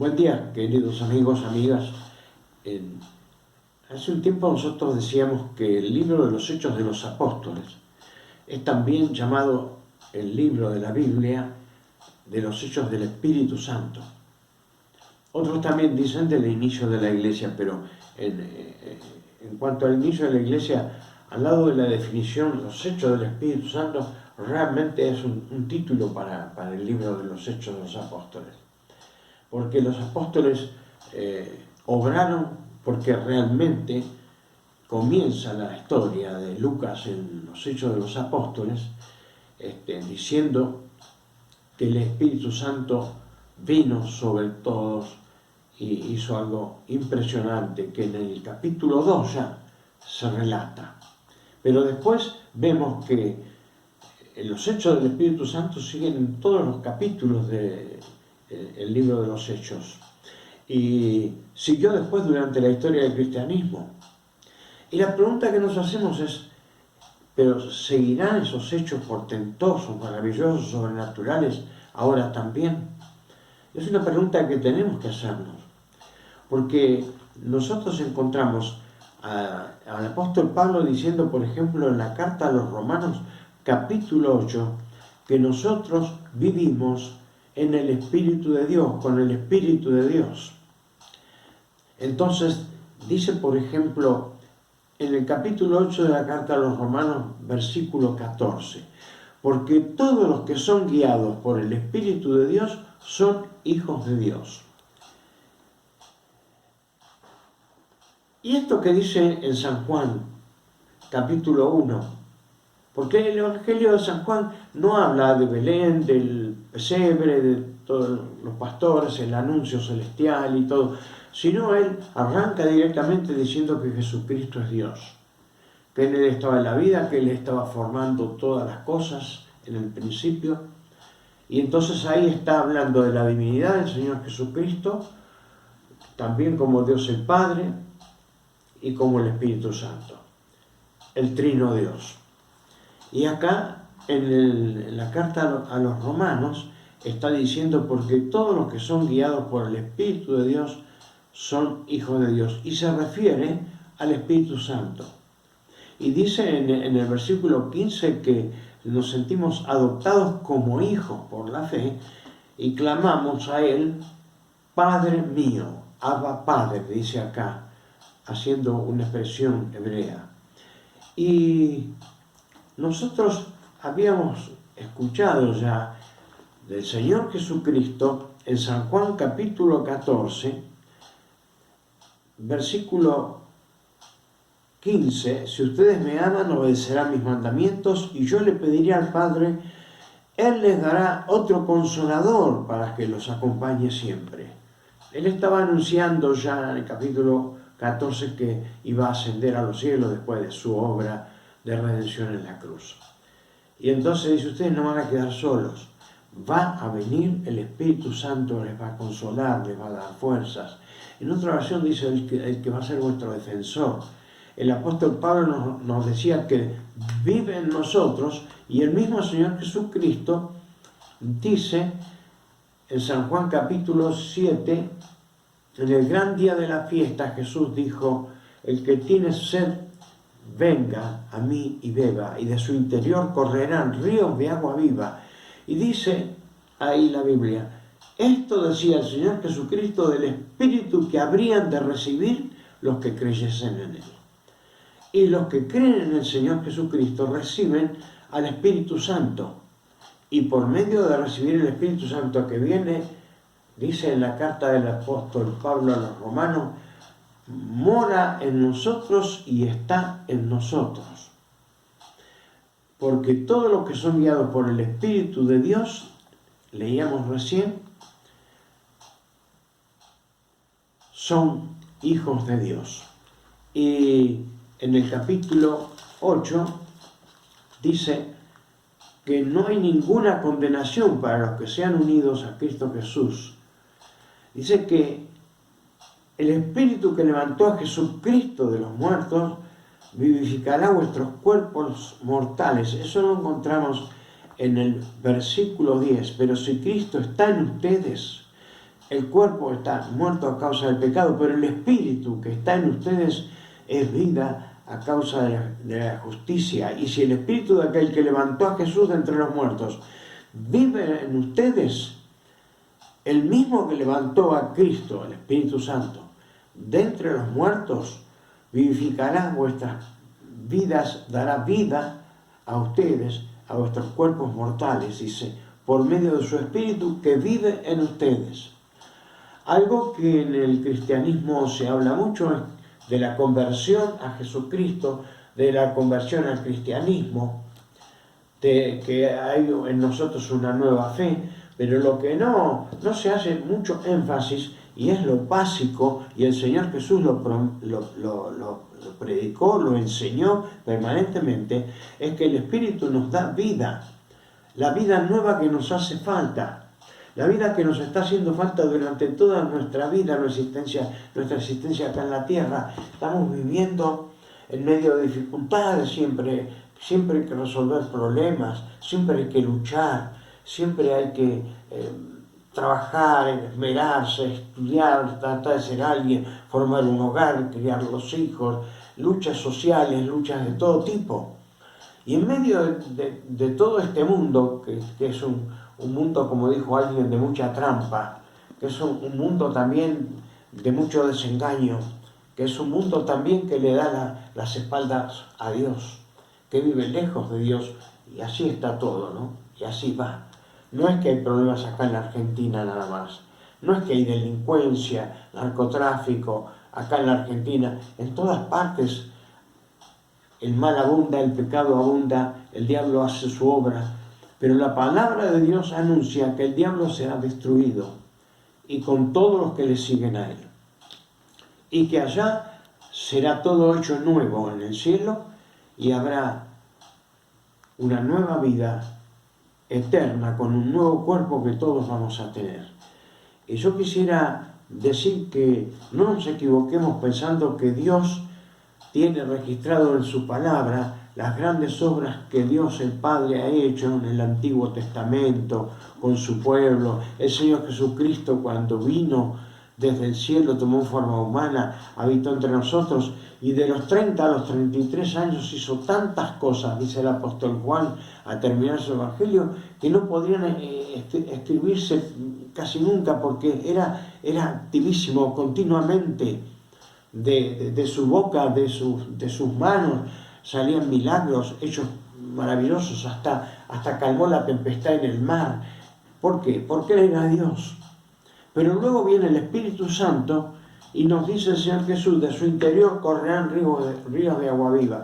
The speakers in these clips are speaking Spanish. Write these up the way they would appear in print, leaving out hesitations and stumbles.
Buen día, queridos amigos, amigas. Hace un tiempo nosotros decíamos que el libro de los Hechos de los Apóstoles es también llamado el libro de la Biblia de los Hechos del Espíritu Santo. Otros también dicen del inicio de la Iglesia, pero en cuanto al inicio de la Iglesia, al lado de la definición, los Hechos del Espíritu Santo realmente es un título para el libro de los Hechos de los Apóstoles. Porque los apóstoles obraron porque realmente comienza la historia de Lucas en los Hechos de los Apóstoles diciendo que el Espíritu Santo vino sobre todos y hizo algo impresionante que en el capítulo 2 ya se relata. Pero después vemos que los Hechos del Espíritu Santo siguen en todos los capítulos del libro de los Hechos. Y siguió después durante la historia del cristianismo. Y la pregunta que nos hacemos es, ¿pero seguirán esos hechos portentosos, maravillosos, sobrenaturales ahora también? Es una pregunta que tenemos que hacernos. Porque nosotros encontramos al apóstol Pablo diciendo, por ejemplo, en la carta a los Romanos, capítulo 8, que nosotros vivimos en el Espíritu de Dios, con el Espíritu de Dios. Entonces, dice, por ejemplo, en el capítulo 8 de la carta a los Romanos, versículo 14, porque todos los que son guiados por el Espíritu de Dios son hijos de Dios. Y esto que dice en San Juan, capítulo 1, porque el Evangelio de San Juan no habla de Belén, del pesebre, de todos los pastores, el anuncio celestial y todo, sino él arranca directamente diciendo que Jesucristo es Dios, que en él estaba la vida, que él estaba formando todas las cosas en el principio, y entonces ahí está hablando de la divinidad del Señor Jesucristo, también como Dios el Padre y como el Espíritu Santo, el Trino Dios. Y acá, en la carta a los Romanos, está diciendo, porque todos los que son guiados por el Espíritu de Dios son hijos de Dios. Y se refiere al Espíritu Santo. Y dice en el versículo 15 que nos sentimos adoptados como hijos por la fe y clamamos a Él, Padre mío, Abba Padre, dice acá, haciendo una expresión hebrea. Y nosotros habíamos escuchado ya del Señor Jesucristo en San Juan capítulo 14, versículo 15, si ustedes me aman, obedecerán mis mandamientos, y yo le pediré al Padre, Él les dará otro consolador para que los acompañe siempre. Él estaba anunciando ya en el capítulo 14 que iba a ascender a los cielos después de su obra de redención en la cruz. Y entonces dice, ustedes no van a quedar solos, va a venir el Espíritu Santo, les va a consolar, les va a dar fuerzas. En otra versión dice el que va a ser vuestro defensor. El apóstol Pablo nos decía que vive en nosotros, y el mismo Señor Jesucristo dice en San Juan capítulo 7, en el gran día de la fiesta, Jesús dijo, el que tiene sed, venga a mí y beba, y de su interior correrán ríos de agua viva. Y dice ahí la Biblia, esto decía el Señor Jesucristo del Espíritu que habrían de recibir los que creyesen en Él. Y los que creen en el Señor Jesucristo reciben al Espíritu Santo. Y por medio de recibir el Espíritu Santo que viene, dice en la carta del apóstol Pablo a los Romanos, mora en nosotros y está en nosotros. Porque todos los que son guiados por el Espíritu de Dios, leíamos recién, son hijos de Dios. Y en el capítulo 8 dice que no hay ninguna condenación para los que sean unidos a Cristo Jesús. Dice que el Espíritu que levantó a Jesucristo de los muertos vivificará vuestros cuerpos mortales. Eso lo encontramos en el versículo 10. Pero si Cristo está en ustedes, el cuerpo está muerto a causa del pecado, pero el espíritu que está en ustedes es vida a causa de la justicia. Y si el espíritu de aquel que levantó a Jesús de entre los muertos vive en ustedes, el mismo que levantó a Cristo, el Espíritu Santo, de entre los muertos, vivificará vuestras vidas, dará vida a ustedes, a vuestros cuerpos mortales, dice, por medio de su Espíritu que vive en ustedes. Algo que en el cristianismo se habla mucho es de la conversión a Jesucristo, de la conversión al cristianismo, de que hay en nosotros una nueva fe, pero lo que no se hace mucho énfasis, y es lo básico, y el Señor Jesús lo predicó, lo enseñó permanentemente, es que el Espíritu nos da vida, la vida nueva que nos hace falta, la vida que nos está haciendo falta durante toda nuestra vida, nuestra existencia acá en la tierra. Estamos viviendo en medio de dificultades, siempre hay que resolver problemas, siempre hay que luchar, siempre hay que trabajar, esmerarse, estudiar, tratar de ser alguien, formar un hogar, criar los hijos, luchas sociales, luchas de todo tipo. Y en medio de todo este mundo, que es un mundo, como dijo alguien, de mucha trampa, que es un mundo también de mucho desengaño, que es un mundo también que le da las espaldas a Dios, que vive lejos de Dios, y así está todo, ¿no? Y así va. No es que hay problemas acá en la Argentina nada más, no es que hay delincuencia, narcotráfico acá en la Argentina, en todas partes el mal abunda, el pecado abunda, el diablo hace su obra, pero la palabra de Dios anuncia que el diablo será destruido, y con todos los que le siguen a él, y que allá será todo hecho nuevo en el cielo, y habrá una nueva vida eterna, con un nuevo cuerpo que todos vamos a tener. Y yo quisiera decir que no nos equivoquemos pensando que Dios tiene registrado en su palabra las grandes obras que Dios el Padre ha hecho en el Antiguo Testamento con su pueblo. El Señor Jesucristo, cuando vino desde el cielo, tomó forma humana, habitó entre nosotros, y de los 30 a los 33 años hizo tantas cosas, dice el apóstol Juan, a terminar su evangelio, que no podrían escribirse casi nunca, porque era activísimo continuamente. De su boca, de sus manos, salían milagros, hechos maravillosos, hasta calmó la tempestad en el mar. ¿Por qué? Porque Él era Dios. Pero luego viene el Espíritu Santo y nos dice el Señor Jesús, de su interior correrán ríos de agua viva.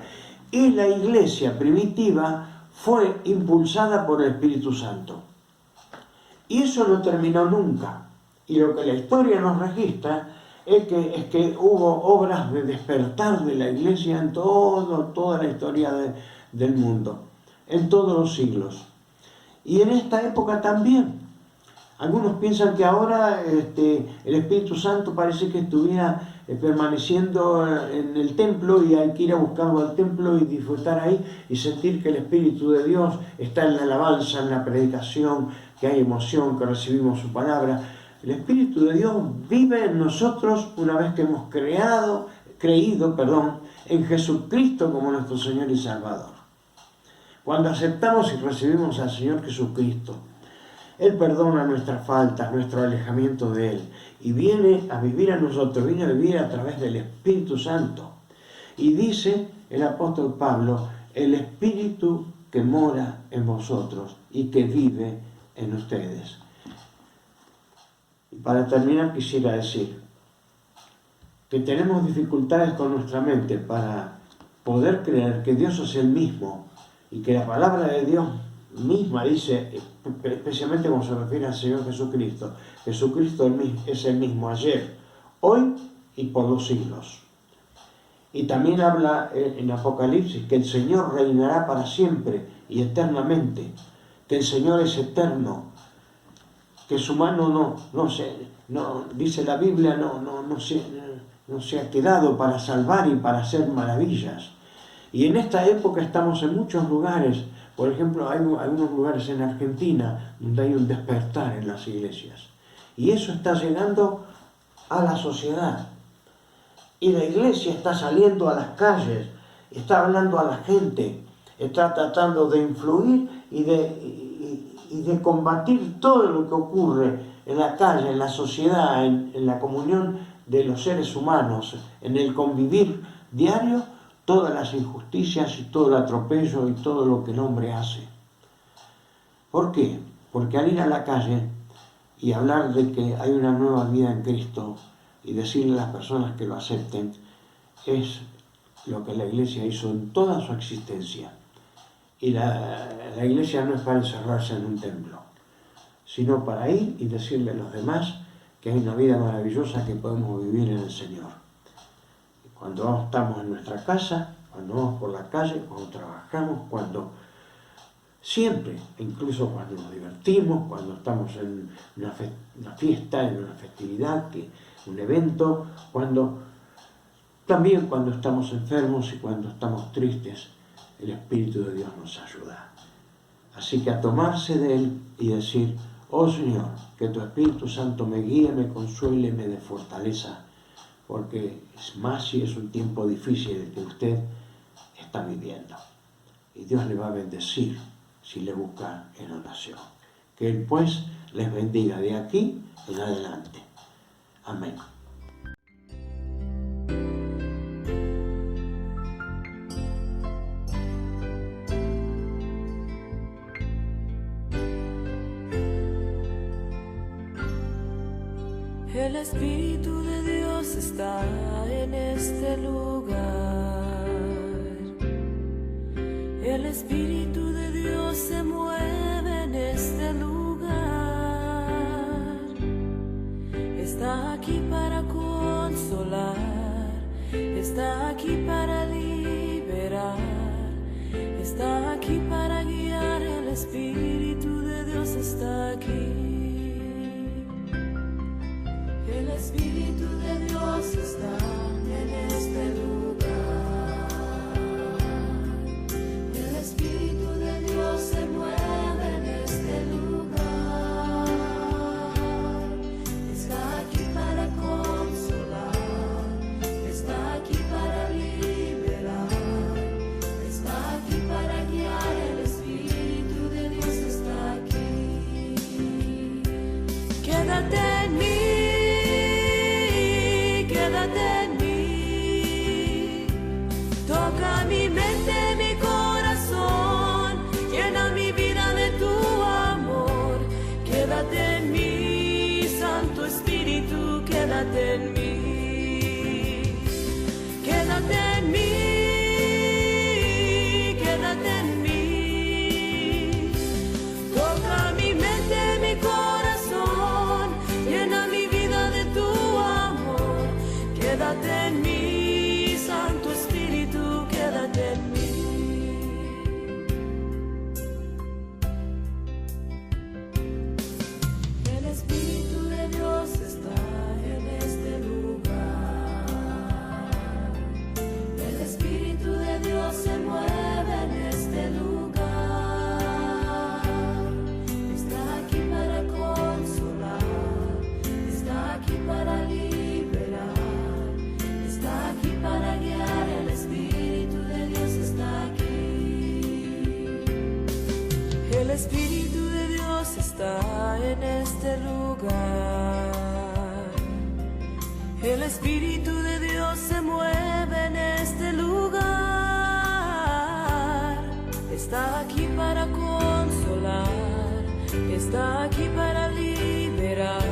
Y la iglesia primitiva fue impulsada por el Espíritu Santo. Y eso no terminó nunca. Y lo que la historia nos registra es que hubo obras de despertar de la iglesia en toda la historia del mundo, en todos los siglos. Y en esta época también. Algunos piensan que ahora el Espíritu Santo parece que estuviera permaneciendo en el templo, y hay que ir a buscarlo al templo y disfrutar ahí y sentir que el Espíritu de Dios está en la alabanza, en la predicación, que hay emoción, que recibimos su palabra. El Espíritu de Dios vive en nosotros una vez que hemos creído en Jesucristo como nuestro Señor y Salvador. Cuando aceptamos y recibimos al Señor Jesucristo, Él perdona nuestras faltas, nuestro alejamiento de Él, y viene a vivir a nosotros, viene a vivir a través del Espíritu Santo. Y dice el apóstol Pablo, el Espíritu que mora en vosotros y que vive en ustedes. Y para terminar quisiera decir que tenemos dificultades con nuestra mente para poder creer que Dios es el mismo, y que la palabra de Dios misma dice, especialmente cuando se refiere al Señor Jesucristo, Jesucristo es el mismo ayer, hoy y por los siglos. Y también habla en Apocalipsis que el Señor reinará para siempre y eternamente, que el Señor es eterno, que su mano dice la Biblia, no se ha quedado para salvar y para hacer maravillas. Y en esta época estamos en muchos lugares. Por ejemplo, hay algunos lugares en Argentina donde hay un despertar en las iglesias. Y eso está llegando a la sociedad. Y la iglesia está saliendo a las calles, está hablando a la gente, está tratando de influir y de combatir todo lo que ocurre en la calle, en la sociedad, en la comunión de los seres humanos, en el convivir diario, todas las injusticias y todo el atropello y todo lo que el hombre hace. ¿Por qué? Porque al ir a la calle y hablar de que hay una nueva vida en Cristo y decirle a las personas que lo acepten, es lo que la iglesia hizo en toda su existencia. Y la iglesia no es para encerrarse en un templo, sino para ir y decirle a los demás que hay una vida maravillosa que podemos vivir en el Señor. Cuando estamos en nuestra casa, cuando vamos por la calle, cuando trabajamos, cuando siempre, incluso cuando nos divertimos, cuando estamos en una fiesta, en una festividad, un evento, también cuando estamos enfermos y cuando estamos tristes, el Espíritu de Dios nos ayuda. Así que a tomarse de Él y decir: oh Señor, que tu Espíritu Santo me guíe, me consuele, me dé fortaleza, porque es más si es un tiempo difícil el que usted está viviendo. Y Dios le va a bendecir si le busca en oración. Que Él pues les bendiga de aquí en adelante. Amén. El Espíritu de Dios está en este lugar. El Espíritu de Dios se mueve en este lugar. Está aquí para consolar, está aquí para liberar, está aquí para guiar. El Espíritu de Dios está aquí. El Espíritu de Dios está en este lugar. El Espíritu de Dios se mueve en este lugar. Está aquí para consolar, está aquí para liberar, está aquí para guiar. El Espíritu de Dios está aquí. Quédate en mí. Quédate en mí, toca mi mente, mi corazón, llena mi vida de tu amor. Quédate en mí, Santo Espíritu, quédate en mí. Quédate en mí, quédate en mí, toca mi mente, mi corazón, llena mi vida de tu amor. Quédate en mí, Santo Espíritu, quédate en mí. El Espíritu de Dios está en este lugar. El Espíritu de Dios se mueve en este lugar. Está aquí para consolar, está aquí para liberar, está aquí para guiar. El Espíritu de Dios está aquí. El Espíritu de Dios está en este lugar. El Espíritu de Dios se mueve en este lugar. Está aquí para consolar, está aquí para liberar,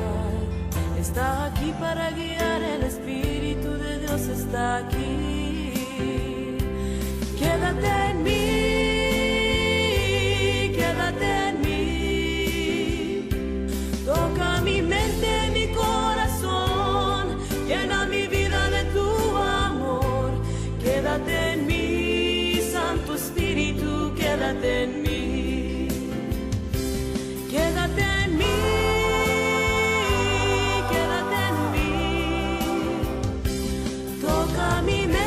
está aquí para guiar. El Espíritu de Dios está aquí. Quédate en mí, quédate en mí, toca mi mente, mi corazón, llena mi vida de tu amor. Quédate en mí, Santo Espíritu, quédate en mí. Quédate en mí, quédate en mí, toca mi mente.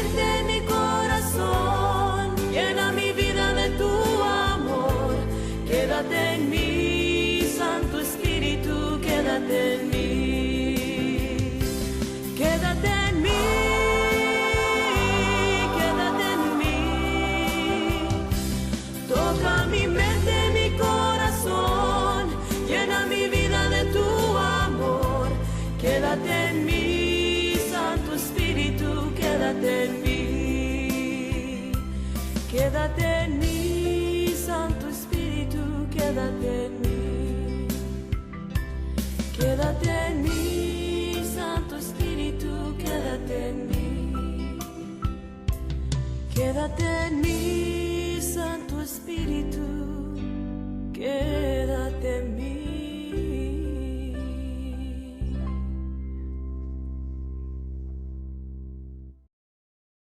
Quédate en mí, Santo Espíritu, quédate en mí. Quédate en mí, Santo Espíritu, quédate en mí. Quédate en mí, Santo Espíritu, quédate en mí.